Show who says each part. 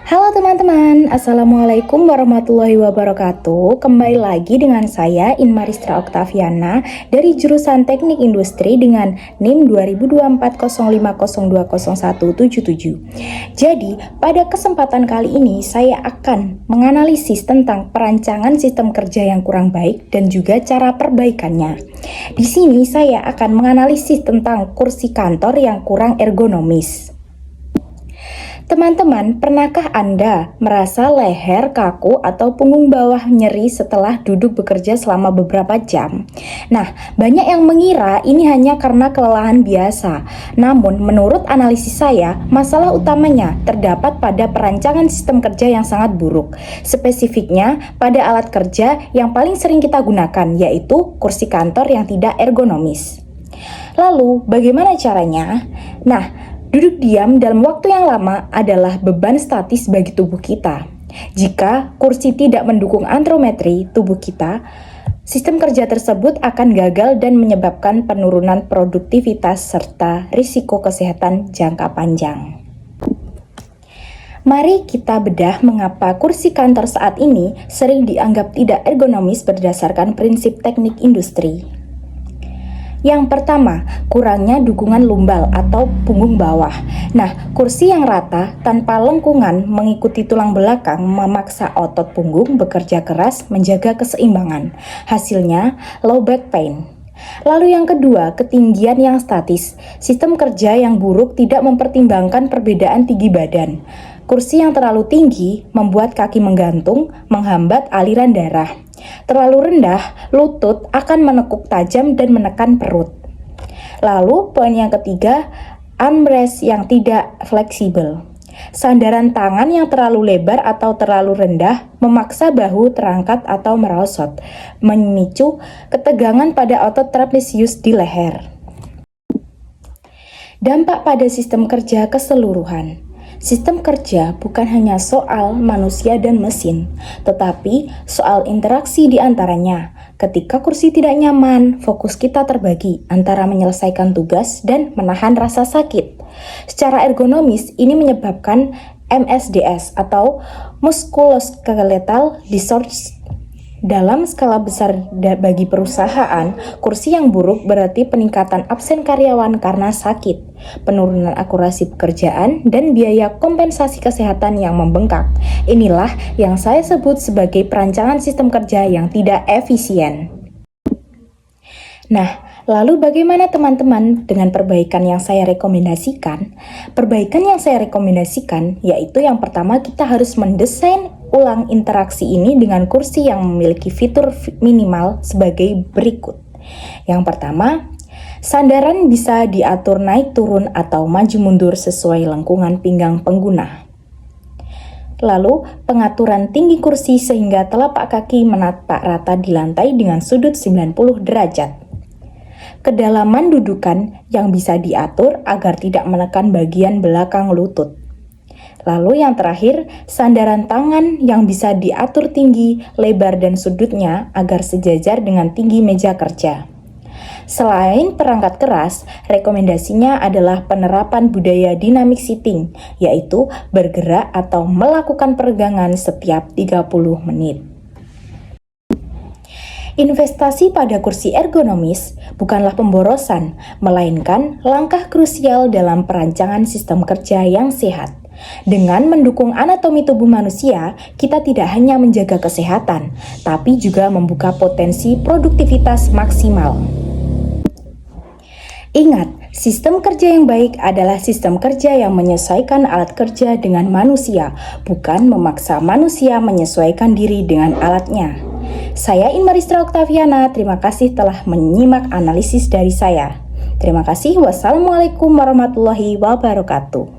Speaker 1: Halo teman-teman, Assalamualaikum warahmatullahi wabarakatuh. Kembali lagi dengan saya Inmaristra Oktaviana dari jurusan Teknik Industri dengan NIM 202405020177. Jadi, pada kesempatan kali ini saya akan menganalisis tentang perancangan sistem kerja yang kurang baik dan juga cara perbaikannya. Di sini saya akan menganalisis tentang kursi kantor yang kurang ergonomis. Teman-teman, pernahkah Anda merasa leher kaku atau punggung bawah nyeri setelah duduk bekerja selama beberapa jam? Nah, banyak yang mengira ini hanya karena kelelahan biasa. Namun, menurut analisis saya, masalah utamanya terdapat pada perancangan sistem kerja yang sangat buruk. Spesifiknya, pada alat kerja yang paling sering kita gunakan, yaitu kursi kantor yang tidak ergonomis. Lalu, bagaimana caranya? Nah, duduk diam dalam waktu yang lama adalah beban statis bagi tubuh kita. Jika kursi tidak mendukung antrometri tubuh kita, sistem kerja tersebut akan gagal dan menyebabkan penurunan produktivitas serta risiko kesehatan jangka panjang. Mari kita bedah mengapa kursi kantor saat ini sering dianggap tidak ergonomis berdasarkan prinsip teknik industri. Yang pertama, kurangnya dukungan lumbal atau punggung bawah. Nah, kursi yang rata tanpa lengkungan mengikuti tulang belakang memaksa otot punggung bekerja keras menjaga keseimbangan. Hasilnya, low back pain. Lalu yang kedua, ketinggian yang statis. Sistem kerja yang buruk tidak mempertimbangkan perbedaan tinggi badan. Kursi yang terlalu tinggi membuat kaki menggantung, menghambat aliran darah. Terlalu rendah, lutut akan menekuk tajam dan menekan perut. Lalu poin yang ketiga, armrest yang tidak fleksibel. Sandaran tangan yang terlalu lebar atau terlalu rendah memaksa bahu terangkat atau merosot, memicu ketegangan pada otot trapezius di leher. Dampak pada sistem kerja keseluruhan. Sistem kerja bukan hanya soal manusia dan mesin, tetapi soal interaksi di antaranya. Ketika kursi tidak nyaman, fokus kita terbagi antara menyelesaikan tugas dan menahan rasa sakit. Secara ergonomis, ini menyebabkan MSDS atau Musculoskeletal Disorders. Dalam skala besar bagi perusahaan, kursi yang buruk berarti peningkatan absen karyawan karena sakit, penurunan akurasi pekerjaan, dan biaya kompensasi kesehatan yang membengkak. Inilah yang saya sebut sebagai perancangan sistem kerja yang tidak efisien. Nah, lalu bagaimana teman-teman dengan perbaikan yang saya rekomendasikan? Perbaikan yang saya rekomendasikan yaitu yang pertama, kita harus mendesain ulang interaksi ini dengan kursi yang memiliki fitur minimal sebagai berikut. Yang pertama, sandaran bisa diatur naik turun atau maju mundur sesuai lengkungan pinggang pengguna. Lalu, pengaturan tinggi kursi sehingga telapak kaki menapak rata di lantai dengan sudut 90 derajat. Kedalaman dudukan yang bisa diatur agar tidak menekan bagian belakang lutut. Lalu yang terakhir, sandaran tangan yang bisa diatur tinggi, lebar, dan sudutnya agar sejajar dengan tinggi meja kerja. Selain perangkat keras, rekomendasinya adalah penerapan budaya dynamic sitting, yaitu bergerak atau melakukan peregangan setiap 30 menit. Investasi pada kursi ergonomis bukanlah pemborosan, melainkan langkah krusial dalam perancangan sistem kerja yang sehat. Dengan mendukung anatomi tubuh manusia, kita tidak hanya menjaga kesehatan, tapi juga membuka potensi produktivitas maksimal. Ingat, sistem kerja yang baik adalah sistem kerja yang menyesuaikan alat kerja dengan manusia, bukan memaksa manusia menyesuaikan diri dengan alatnya. Saya Inmaristra Oktaviana, terima kasih telah menyimak analisis dari saya. Terima kasih, wassalamualaikum warahmatullahi wabarakatuh.